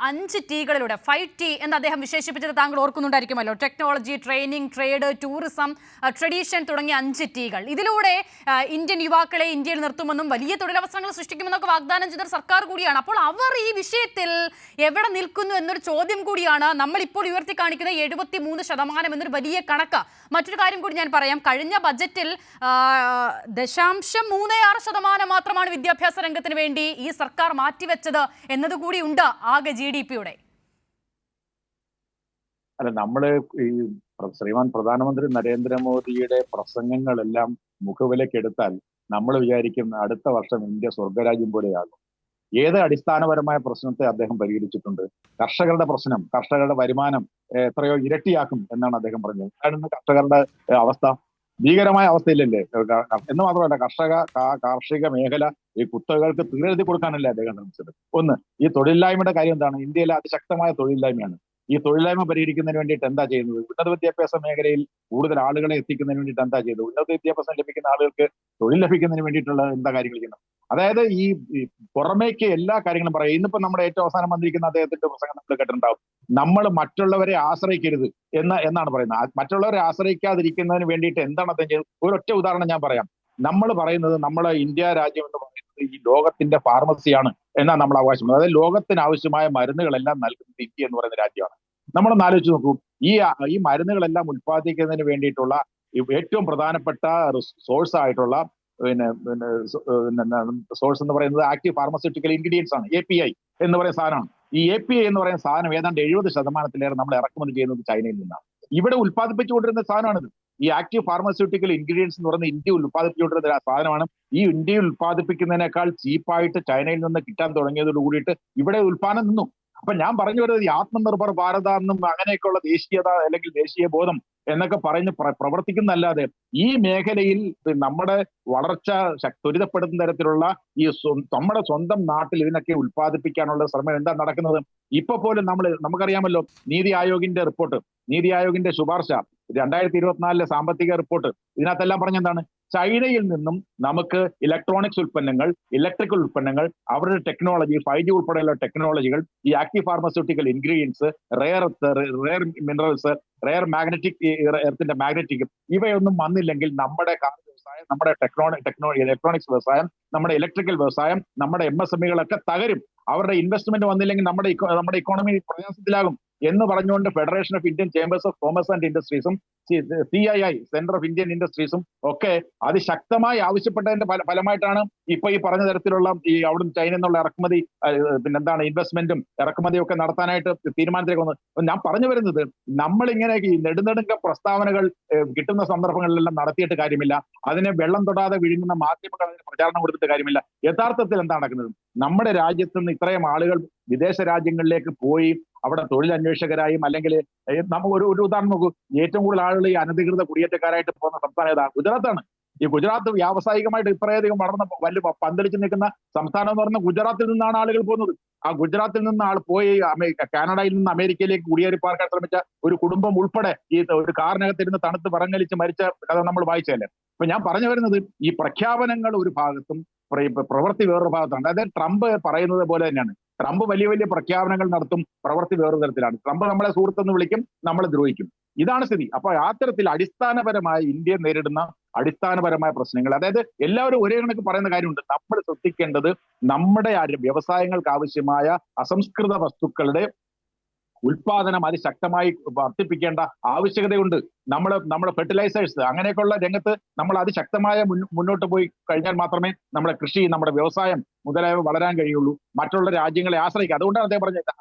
5 ടീകളിലൂടെ 5T എന്ന് അദ്ദേഹം വിശേഷിപ്പിച്ചത് താങ്കൾ ഓർക്കുന്നുണ്ടായിരിക്കുമല്ലോ. Technology, training, trade, tourism, tradition തുടങ്ങിയ 5 ടീകൾ. ഇതിലൂടെ ഇന്ത്യൻ യുവാക്കളെ ഇന്ത്യയിൽ നിർത്തുമെന്നും വലിയ തൊഴിലവസരങ്ങൾ സൃഷ്ടിക്കുമെന്നൊക്കെ വാഗ്ദാനം ചെയ്ത സർക്കാർ കൂടിയാണ്. അപ്പോൾ അവർ ഈ വിഷയത്തിൽ എവിടെ നിൽക്കുന്നു എന്നൊരു ചോദ്യം കൂടിയാണ് നമ്മൾ ഇപ്പോൾ ഉയർത്തി കാണിക്കുന്ന 73% എന്നൊരു വലിയ കണക്ക്. മറ്റൊരു കാര്യം കൂടി ഞാൻ പറയാം. കഴിഞ്ഞ ബജറ്റിൽ 0.36% മാത്രമാണ് വിദ്യാഭ്യാസ രംഗത്തിന് വേണ്ടി ഈ സർക്കാർ മാറ്റിവെച്ചത് എന്നതുകൂടി ഉണ്ട് ആകെ GDP-യുടെ. അല്ല, നമ്മള് ഈ ശ്രീമാൻ പ്രധാനമന്ത്രി നരേന്ദ്രമോദിയുടെ പ്രസംഗങ്ങളെല്ലാം മുഖവിലക്കെടുത്താൽ നമ്മൾ വിചാരിക്കും അടുത്ത വർഷം ഇന്ത്യ സ്വർഗരാജ്യം പോലെയാകും. ഏത് അടിസ്ഥാനപരമായ പ്രശ്നത്തെ അദ്ദേഹം പരിഹരിച്ചിട്ടുണ്ട്? കർഷകരുടെ പ്രശ്നം, കർഷകരുടെ വരുമാനം എത്രയോ ഇരട്ടിയാക്കും എന്നാണ് അദ്ദേഹം പറഞ്ഞത്. കാരണം കർഷകരുടെ അവസ്ഥ ഭീകരമായ അവസ്ഥയിലല്ലേ? എന്ന് മാത്രമല്ല, കാർഷിക മേഖല ഈ കുത്തകകൾക്ക് തീരെഴുതി കൊടുക്കാനല്ലേ അദ്ദേഹം ശ്രമിച്ചത്. ഒന്ന്, ഈ തൊഴിലില്ലായ്മയുടെ കാര്യം എന്താണ്? ഇന്ത്യയിലെ അതിശക്തമായ തൊഴിലില്ലായ്മയാണ്. ഈ തൊഴിലില്ലായ്മ പരിഹരിക്കുന്നതിന് വേണ്ടിയിട്ട് എന്താ ചെയ്യുന്നത്? ഉന്നത വിദ്യാഭ്യാസ മേഖലയിൽ കൂടുതൽ ആളുകളെ എത്തിക്കുന്നതിന് വേണ്ടിയിട്ട് എന്താ ചെയ്തത്? ഉന്നത വിദ്യാഭ്യാസം ലഭിക്കുന്ന ആളുകൾക്ക് തൊഴിൽ ലഭിക്കുന്നതിന് വേണ്ടിയിട്ടുള്ള എന്താ കാര്യങ്ങൾ ചെയ്യുന്നത്? അതായത് ഈ പുറമേക്ക് എല്ലാ കാര്യങ്ങളും പറയും. ഇന്നിപ്പോ നമ്മുടെ ഏറ്റവും അവസാനം വന്നിരിക്കുന്ന അദ്ദേഹത്തിന്റെ പ്രസംഗം നമ്മൾ കേട്ടിട്ടുണ്ടാവും. നമ്മൾ മറ്റുള്ളവരെ ആശ്രയിക്കരുത് എന്നാണ് പറയുന്നത്. മറ്റുള്ളവരെ ആശ്രയിക്കാതിരിക്കുന്നതിന് വേണ്ടിയിട്ട് എന്താണ് അദ്ദേഹം ചെയ്തത്? ഒരൊറ്റ ഉദാഹരണം ഞാൻ പറയാം. നമ്മൾ പറയുന്നത് നമ്മളെ ഇന്ത്യ രാജ്യം എന്ന് പറയുന്നത് ഈ ലോകത്തിന്റെ ഫാർമസിയാണ് എന്നാണ് നമ്മൾ അവകാശപ്പെടുന്നത്. അതായത് ലോകത്തിന് ആവശ്യമായ മരുന്നുകളെല്ലാം നൽകുന്നത് ഇന്ത്യ എന്ന് പറയുന്ന രാജ്യമാണ്. നമ്മളൊന്ന് ആലോചിച്ച് നോക്കൂ. ഈ മരുന്നുകളെല്ലാം ഉത്പാദിക്കുന്നതിന് വേണ്ടിയിട്ടുള്ള ഏറ്റവും പ്രധാനപ്പെട്ട സോഴ്സ് ആയിട്ടുള്ള സോഴ്സ് എന്ന് പറയുന്നത് ആക്റ്റീവ് ഫാർമസ്യൂട്ടിക്കൽ ഇൻഗ്രീഡിയൻസ് ആണ്. API എന്ന് പറയുന്ന സാധനമാണ്. ഈ API എന്ന് പറയുന്ന സാധനം ഏതാണ്ട് 70% നമ്മൾ ഇറക്കുമതി ചെയ്യുന്നത് ചൈനയിൽ നിന്നാണ്. ഇവിടെ ഉത്പാദിപ്പിച്ചുകൊണ്ടിരുന്ന സാധനമാണിത്. ഈ ആക്റ്റീവ് ഫാർമസ്യൂട്ടിക്കൽ ഇൻഗ്രീഡിയൻസ് എന്ന് പറയുന്നത് ഇന്ത്യ ഉത്പാദിപ്പിച്ചുകൊണ്ടിരുന്ന സാധനമാണ്. ഈ ഇന്ത്യയിൽ ഉത്പാദിപ്പിക്കുന്നതിനേക്കാൾ ചീപ്പായിട്ട് ചൈനയിൽ നിന്ന് കിട്ടാൻ തുടങ്ങിയതോട് കൂടിയിട്ട് ഇവിടെ ഉത്പാദനം നിന്നു. അപ്പൊ ഞാൻ പറഞ്ഞു വരുന്നത് ഈ ആത്മനിർഭർ ഭാരത എന്നും അങ്ങനെയൊക്കെയുള്ള ദേശീയത അല്ലെങ്കിൽ ദേശീയ ബോധം എന്നൊക്കെ പറഞ്ഞ് പ്രവർത്തിക്കുന്നതല്ലാതെ ഈ മേഖലയിൽ നമ്മുടെ വളർച്ച ത്വരിതപ്പെടുത്തുന്ന തരത്തിലുള്ള ഈ നമ്മുടെ സ്വന്തം നാട്ടിൽ ഇതിനൊക്കെ ഉത്പാദിപ്പിക്കാനുള്ള ശ്രമം എന്താ നടക്കുന്നത്? ഇപ്പൊ പോലും നമുക്കറിയാമല്ലോ, നീതി ആയോഗിന്റെ ശുപാർശ 2024 സാമ്പത്തിക റിപ്പോർട്ട്, ഇതിനകത്തെല്ലാം പറഞ്ഞെന്താണ്? ചൈനയിൽ നിന്നും നമുക്ക് ഇലക്ട്രോണിക്സ് ഉൽപ്പന്നങ്ങൾ, ഇലക്ട്രിക്കൽ ഉൽപ്പന്നങ്ങൾ, അവരുടെ ടെക്നോളജി, 5G ഉൾപ്പെടെയുള്ള ടെക്നോളജികൾ, ഈ active pharmaceutical ingredients, rare minerals, rare എർത്തിന്റെ മാഗ്നറ്റിക്, ഇവയൊന്നും വന്നില്ലെങ്കിൽ നമ്മുടെ കാർ വ്യവസായം, നമ്മുടെ ഇലക്ട്രോണിക്സ് വ്യവസായം, നമ്മുടെ ഇലക്ട്രിക്കൽ വ്യവസായം, നമ്മുടെ MSMEകളൊക്കെ തകരും. അവരുടെ ഇൻവെസ്റ്റ്മെന്റ് വന്നില്ലെങ്കിൽ നമ്മുടെ ഇക്കോണമി പ്രയാസത്തിലാകും എന്ന് പറഞ്ഞുകൊണ്ട് federation of Indian chambers of commerce and ഇൻഡസ്ട്രീസും CII, സെന്റർ ഓഫ് ഇന്ത്യൻ ഇൻഡസ്ട്രീസും ഒക്കെ അതിശക്തമായി ആവശ്യപ്പെട്ടതിന്റെ ഫലമായിട്ടാണ് ഇപ്പൊ ഈ പറഞ്ഞ തരത്തിലുള്ള ഈ അവിടുന്ന് ചൈനയിൽ നിന്നുള്ള ഇറക്കുമതി, പിന്നെന്താണ്, ഇൻവെസ്റ്റ്മെന്റും ഇറക്കുമതിയും ഒക്കെ നടത്താനായിട്ട് തീരുമാനത്തിലേക്ക് വന്നത്. ഞാൻ പറഞ്ഞു വരുന്നത്, നമ്മളിങ്ങനെ ഈ നെടുനെടുങ്ക പ്രസ്താവനകൾ കിട്ടുന്ന സന്ദർഭങ്ങളിലെല്ലാം നടത്തിയിട്ട് കാര്യമില്ല. അതിനെ വെള്ളം തൊടാതെ വിഴുങ്ങുന്ന മാധ്യമങ്ങൾ അതിന് പ്രചാരണം കൊടുത്തിട്ട് കാര്യമില്ല. യഥാർത്ഥത്തിൽ എന്താ നടക്കുന്നത്? നമ്മുടെ രാജ്യത്ത് നിന്ന് ഇത്രയും ആളുകൾ വിദേശ രാജ്യങ്ങളിലേക്ക് പോയി അവിടെ തൊഴിലന്വേഷകരായും, അല്ലെങ്കിൽ നമുക്ക് ഒരു ഉദാഹരണം നോക്കൂ, ഏറ്റവും കൂടുതൽ ആളുകൾ ഈ അനധികൃത കുടിയേറ്റക്കാരായിട്ട് പോകുന്ന സംസ്ഥാനം ഏതാ? ഗുജറാത്താണ്. ഈ ഗുജറാത്ത് വ്യാവസായികമായിട്ട് ഇത്രയധികം വളർന്ന വലിയ പന്തലിച്ച് നിൽക്കുന്ന സംസ്ഥാനം എന്ന് പറയുന്നത് ഗുജറാത്തിൽ നിന്നാണ് ആളുകൾ പോകുന്നത്. ആ ഗുജറാത്തിൽ നിന്ന് ആൾ പോയി കാനഡയിൽ നിന്ന് അമേരിക്കയിലേക്ക് കുടിയേറി പാർക്കാൻ ശ്രമിച്ച ഒരു കുടുംബം ഉൾപ്പെടെ ഈ ഒരു കാറിനകത്തിരുന്ന് തണുത്ത് വിറങ്ങലിച്ച് മരിച്ച കഥ നമ്മൾ വായിച്ചതല്ലേ? അപ്പൊ ഞാൻ പറഞ്ഞു വരുന്നത്, ഈ പ്രഖ്യാപനങ്ങൾ ഒരു ഭാഗത്തും പ്രവൃത്തി വേറൊരു ഭാഗത്താണ്. അതായത് ട്രംപ് പറയുന്നത് പോലെ തന്നെയാണ്. ട്രംപ് വലിയ വലിയ പ്രഖ്യാപനങ്ങൾ നടത്തും, പ്രവൃത്തി വേറൊരു തരത്തിലാണ്. ട്രംപ് നമ്മളെ സുഹൃത്തെന്ന് വിളിക്കും, നമ്മളെ ദ്രോഹിക്കും. ഇതാണ് സ്ഥിതി. അപ്പൊ ആ തരത്തിൽ അടിസ്ഥാനപരമായി ഇന്ത്യ നേരിടുന്ന അടിസ്ഥാനപരമായ പ്രശ്നങ്ങൾ, അതായത് എല്ലാവരും ഒരേ കണക്ക് പറയുന്ന കാര്യമുണ്ട്. നമ്മൾ ശ്രദ്ധിക്കേണ്ടത്, നമ്മുടെ വ്യവസായങ്ങൾക്ക് ആവശ്യമായ അസംസ്കൃത വസ്തുക്കളുടെ ഉൽപാദനം അതിശക്തമായി വർദ്ധിപ്പിക്കേണ്ട ആവശ്യകതയുണ്ട്. നമ്മുടെ ഫെർട്ടിലൈസേഴ്സ്, അങ്ങനെയൊക്കെയുള്ള രംഗത്ത് നമ്മൾ അതിശക്തമായ മുന്നോട്ട് പോയി കഴിഞ്ഞാൽ മാത്രമേ നമ്മുടെ കൃഷി, നമ്മുടെ വ്യവസായം മുതലായവ വളരാൻ കഴിയുള്ളൂ. മറ്റുള്ള രാജ്യങ്ങളെ ആശ്രയിക്കുക. അതുകൊണ്ടാണ്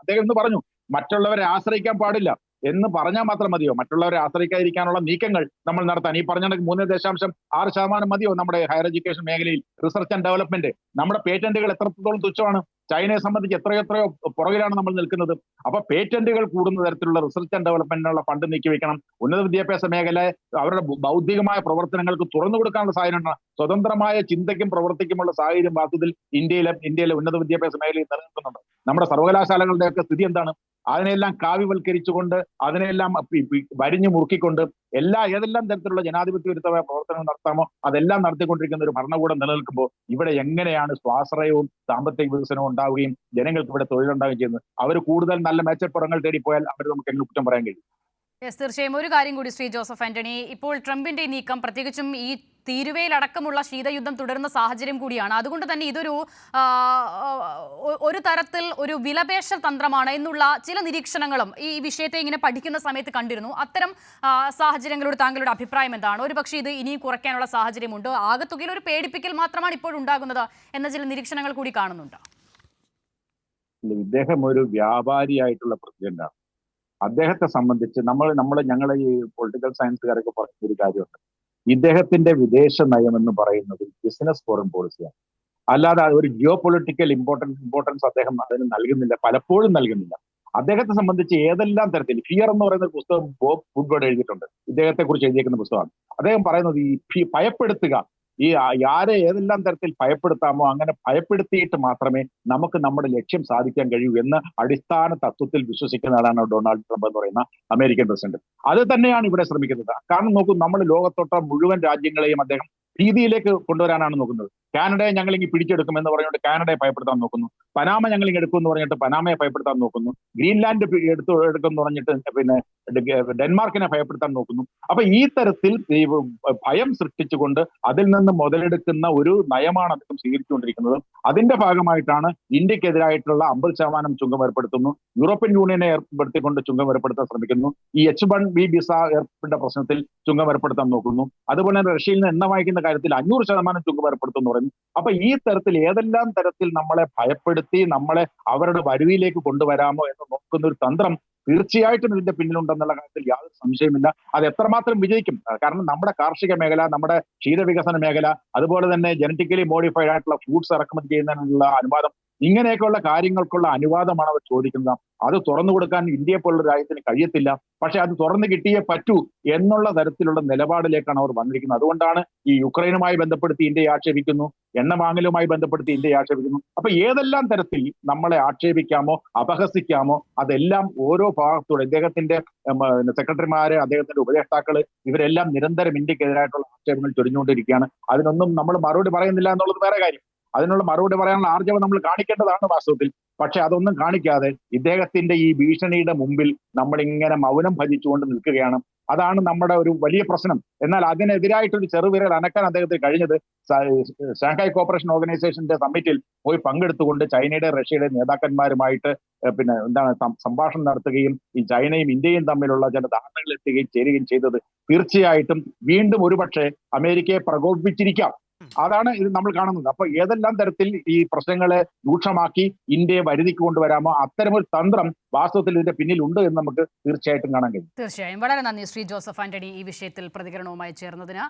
അദ്ദേഹം എന്ന് പറഞ്ഞു, മറ്റുള്ളവരെ ആശ്രയിക്കാൻ പാടില്ല എന്ന് പറഞ്ഞാൽ മാത്രം മതിയോ? മറ്റുള്ളവരെ ആശ്രയിക്കാതിരിക്കാനുള്ള നീക്കങ്ങൾ നമ്മൾ നടത്താൻ ഈ പറഞ്ഞ 3.6% മതിയോ നമ്മുടെ ഹയർ എഡ്യൂക്കേഷൻ മേഖലയിൽ റിസർച്ച് ആൻഡ് ഡെവലപ്മെന്റ്? നമ്മുടെ പേറ്റന്റുകൾ എത്രത്തോളം തുച്ഛമാണ്? ചൈനയെ സംബന്ധിച്ച് എത്രയോ പുറകിലാണ് നമ്മൾ നിൽക്കുന്നത്. അപ്പൊ പേറ്റന്റുകൾ കൂടുന്ന തരത്തിലുള്ള റിസർച്ച് ആൻഡ് ഡെവലപ്മെന്റിനുള്ള ഫണ്ട് നീക്കിവെക്കണം. ഉന്നത വിദ്യാഭ്യാസ മേഖല അവരുടെ ബൗദ്ധികമായ പ്രവർത്തനങ്ങൾക്ക് തുറന്നു കൊടുക്കാനുള്ള സാഹചര്യം, സ്വതന്ത്രമായ ചിന്തയ്ക്കും പ്രവർത്തിക്കുമുള്ള സാഹചര്യം വാസ്തവത്തിൽ ഇന്ത്യയിലെ ഉന്നത വിദ്യാഭ്യാസ മേഖലയിൽ നിലനിൽക്കുന്നുണ്ട്. നമ്മുടെ സർവകലാശാലകളുടെയൊക്കെ സ്ഥിതി എന്താണ്? അതിനെല്ലാം കാവ്യവൽക്കരിച്ചുകൊണ്ട്, അതിനെല്ലാം വരിഞ്ഞു മുറുക്കിക്കൊണ്ട് ഏതെല്ലാം തരത്തിലുള്ള ജനാധിപത്യ വിരുദ്ധമായ പ്രവർത്തനങ്ങൾ നടത്താമോ അതെല്ലാം നടത്തിക്കൊണ്ടിരിക്കുന്ന ഒരു ഭരണകൂടം നിലനിൽക്കുമ്പോൾ ഇവിടെ എങ്ങനെയാണ് സ്വാശ്രയവും സാമ്പത്തിക വികസനവും ഉണ്ടാവുകയും ജനങ്ങൾക്ക് ഇവിടെ തൊഴിലുണ്ടാവുകയും ചെയ്യുന്നത്? അവർ കൂടുതൽ നല്ല മെച്ചപ്പുറങ്ങൾ തേടിപ്പോയാൽ അവർ നമുക്ക് എങ്ങനെ കുറ്റം പറയാൻ കഴിയും? തീർച്ചയായും. ഒരു കാര്യം കൂടി ശ്രീ ജോസഫ് ആന്റണി, ഇപ്പോൾ ട്രംപിന്റെ നീക്കം, പ്രത്യേകിച്ചും ഈ തീരുവയിലടക്കമുള്ള ശീതയുദ്ധം തുടരുന്ന സാഹചര്യം കൂടിയാണ്. അതുകൊണ്ട് തന്നെ ഇതൊരു ഒരു തരത്തിൽ ഒരു വിലപേശൽ തന്ത്രമാണ് എന്നുള്ള ചില നിരീക്ഷണങ്ങളും ഈ വിഷയത്തെ ഇങ്ങനെ പഠിക്കുന്ന സമയത്ത് കണ്ടിരുന്നു. അത്തരം സാഹചര്യങ്ങളോട് താങ്കളുടെ അഭിപ്രായം എന്താണ്? ഒരു പക്ഷേ ഇത് ഇനിയും കുറയ്ക്കാനുള്ള സാഹചര്യമുണ്ട്, ആകെത്തുകയിൽ ഒരു പേടിപ്പിക്കൽ മാത്രമാണ് ഇപ്പോഴുണ്ടാകുന്നത് എന്ന ചില നിരീക്ഷണങ്ങൾ കൂടി കാണുന്നുണ്ട്. ഇദ്ദേഹം ഒരു വ്യാപാരിയായിട്ടുള്ള പ്രസിഡന്റാണ്. അദ്ദേഹത്തെ സംബന്ധിച്ച് ഞങ്ങളെ ഈ പൊളിറ്റിക്കൽ സയൻസുകാരൊക്കെ പറയുന്ന ഒരു കാര്യമുണ്ട്. ഇദ്ദേഹത്തിന്റെ വിദേശ നയം എന്ന് പറയുന്നത് ബിസിനസ് ഫോറിൻ പോളിസിയാണ്. അല്ലാതെ ഒരു ജിയോ പൊളിറ്റിക്കൽ ഇമ്പോർട്ടൻസ് അദ്ദേഹം അതിന് നൽകുന്നില്ല, പലപ്പോഴും നൽകുന്നില്ല. അദ്ദേഹത്തെ സംബന്ധിച്ച് ഏതെല്ലാം തരത്തിൽ, ഫിയർ എന്ന് പറയുന്ന ഒരു പുസ്തകം ബോബ് വുഡ്വേർഡ് എഴുതിയിട്ടുണ്ട്, ഇദ്ദേഹത്തെ കുറിച്ച് എഴുതിയിരിക്കുന്ന പുസ്തകമാണ്. അദ്ദേഹം പറയുന്നത് ഈ ഭയപ്പെടുത്തുക, ഈ ആരെ ഏതെല്ലാം തരത്തിൽ ഭയപ്പെടുത്താമോ അങ്ങനെ ഭയപ്പെടുത്തിയിട്ട് മാത്രമേ നമുക്ക് നമ്മുടെ ലക്ഷ്യം സാധിക്കാൻ കഴിയൂ എന്ന് അടിസ്ഥാന തത്വത്തിൽ വിശ്വസിക്കുന്ന ആളാണ് ഡൊണാൾഡ് ട്രംപ് എന്ന് പറയുന്ന അമേരിക്കൻ പ്രസിഡന്റ്. അത് തന്നെയാണ് ഇവിടെ ശ്രമിക്കുന്നത്. കാരണം നോക്കൂ, നമ്മൾ ലോകത്തൊട്ട മുഴുവൻ രാജ്യങ്ങളെയും അദ്ദേഹം ഭീതിയിലേക്ക് കൊണ്ടുവരാനാണ് നോക്കുന്നത്. കാനഡയെ ഞങ്ങൾ ഇങ്ങനെ പിടിച്ചെടുക്കും എന്ന് പറഞ്ഞുകൊണ്ട് കാനഡയെ ഭയപ്പെടുത്താൻ നോക്കുന്നു. പനാമ ഞങ്ങൾ ഇങ്ങനെ എടുക്കും എന്ന് പറഞ്ഞിട്ട് പനാമയെ ഭയപ്പെടുത്താൻ നോക്കുന്നു. ഗ്രീൻലാൻഡ് എടുക്കുമെന്ന് പറഞ്ഞിട്ട് പിന്നെ ഡെൻമാർക്കിനെ ഭയപ്പെടുത്താൻ നോക്കുന്നു. അപ്പൊ ഈ തരത്തിൽ ഭയം സൃഷ്ടിച്ചുകൊണ്ട് അതിൽ നിന്ന് മുതലെടുക്കുന്ന ഒരു നയമാണ് അദ്ദേഹം സ്വീകരിച്ചുകൊണ്ടിരിക്കുന്നത്. അതിന്റെ ഭാഗമായിട്ടാണ് ഇന്ത്യക്കെതിരായിട്ടുള്ള 50% ചുങ്കം ഏർപ്പെടുത്തുന്നു, യൂറോപ്യൻ യൂണിയനെ ഏർപ്പെടുത്തിക്കൊണ്ട് ചുങ്കം ഏർപ്പെടുത്താൻ ശ്രമിക്കുന്നു, ഈ H1B വിസ ഏർപ്പെട്ട പ്രശ്നത്തിൽ ചുങ്കം ഏർപ്പെടുത്താൻ നോക്കുന്നു, അതുപോലെ തന്നെ റഷ്യയിൽ നിന്ന് എണ്ണ വാങ്ങിക്കുന്ന കാര്യത്തിൽ 500% ചുങ്കം ഏർപ്പെടുത്തുന്നു പറയുന്നു. അപ്പൊ ഈ തരത്തിൽ ഏതെല്ലാം തരത്തിൽ നമ്മളെ ഭയപ്പെടുത്തി നമ്മളെ അവരുടെ വരുവിയിലേക്ക് കൊണ്ടുവരാമോ എന്ന് നോക്കുന്ന ഒരു തന്ത്രം തീർച്ചയായിട്ടും ഇതിന്റെ പിന്നിലുണ്ടെന്നുള്ള കാര്യത്തിൽ യാതൊരു സംശയമില്ല. അത് എത്രമാത്രം വിജയിക്കും, കാരണം നമ്മുടെ കാർഷിക മേഖല, നമ്മുടെ ക്ഷീരവികസന മേഖല, അതുപോലെ തന്നെ ജനറ്റിക്കലി മോഡിഫൈഡ് ആയിട്ടുള്ള ഫ്രൂട്ട്സ് ഇറക്കുമതി ചെയ്യുന്നതിനുള്ള അനുവാദം, ഇങ്ങനെയൊക്കെയുള്ള കാര്യങ്ങൾക്കുള്ള അനുവാദമാണ് അവർ ചോദിക്കുന്നത്. അത് തുറന്നു കൊടുക്കാൻ ഇന്ത്യയെ പോലുള്ള രാജ്യത്തിന് കഴിയത്തില്ല. പക്ഷെ അത് തുറന്നു കിട്ടിയേ പറ്റൂ എന്നുള്ള തരത്തിലുള്ള നിലപാടിലേക്കാണ് അവർ വന്നിരിക്കുന്നത്. അതുകൊണ്ടാണ് ഈ യുക്രൈനുമായി ബന്ധപ്പെടുത്തി ഇന്ത്യയെ ആക്ഷേപിക്കുന്നു, എണ്ണ വാങ്ങലുമായി ബന്ധപ്പെടുത്തി ഇന്ത്യയെ ആക്ഷേപിക്കുന്നു. അപ്പൊ ഏതെല്ലാം തരത്തിൽ നമ്മളെ ആക്ഷേപിക്കാമോ അപഹസിക്കാമോ അതെല്ലാം ഓരോ ഭാഗത്തൂടെ ഇദ്ദേഹത്തിന്റെ സെക്രട്ടറിമാര്, അദ്ദേഹത്തിന്റെ ഉപദേഷ്ടാക്കള്, ഇവരെല്ലാം നിരന്തരം ഇന്ത്യക്കെതിരായിട്ടുള്ള ആക്ഷേപങ്ങൾ ചൊരിഞ്ഞുകൊണ്ടിരിക്കുകയാണ്. അതിനൊന്നും നമ്മൾ മറുപടി പറയുന്നില്ല എന്നുള്ളത് വേറെ കാര്യം. അതിനുള്ള മറുപടി പറയാനുള്ള ആർജവം നമ്മൾ കാണിക്കേണ്ടതാണ് വാസ്തവത്തിൽ. പക്ഷെ അതൊന്നും കാണിക്കാതെ ഇദ്ദേഹത്തിന്റെ ഈ ഭീഷണിയുടെ മുമ്പിൽ നമ്മളിങ്ങനെ മൗനം ഭജിച്ചുകൊണ്ട് നിൽക്കുകയാണ്. അതാണ് നമ്മുടെ ഒരു വലിയ പ്രശ്നം. എന്നാൽ അതിനെതിരായിട്ടൊരു ചെറുവിരൽ അനക്കാൻ അദ്ദേഹത്തിന് കഴിഞ്ഞത് ഷാങ്ഹായ് കോപ്പറേഷൻ ഓർഗനൈസേഷന്റെ സമ്മിറ്റിൽ പോയി പങ്കെടുത്തുകൊണ്ട് ചൈനയുടെ റഷ്യയുടെ നേതാക്കന്മാരുമായിട്ട് പിന്നെ എന്താണ് സംഭാഷണം നടത്തുകയും ഈ ചൈനയും ഇന്ത്യയും തമ്മിലുള്ള ചില ധാരണകൾ എത്തുകയും ചേരുകയും ചെയ്തത് തീർച്ചയായിട്ടും വീണ്ടും ഒരുപക്ഷെ അമേരിക്കയെ പ്രകോപിപ്പിച്ചിരിക്കാം. അതാണ് ഇത് നമ്മൾ കാണുന്നത്. അപ്പൊ ഏതെല്ലാം തരത്തിൽ ഈ പ്രശ്നങ്ങളെ രൂക്ഷമാക്കി ഇന്ത്യയെ വരുതിക്ക് കൊണ്ടുവരാമോ അത്തരമൊരു തന്ത്രം വാസ്തവത്തിൽ ഇതിന്റെ പിന്നിലുണ്ട് എന്ന് നമുക്ക് തീർച്ചയായിട്ടും കാണാൻ കഴിയും. തീർച്ചയായും വളരെ നന്ദി ശ്രീ ജോസഫ് ആന്റണി ഈ വിഷയത്തിൽ പ്രതികരണവുമായി ചേർന്നതിന്.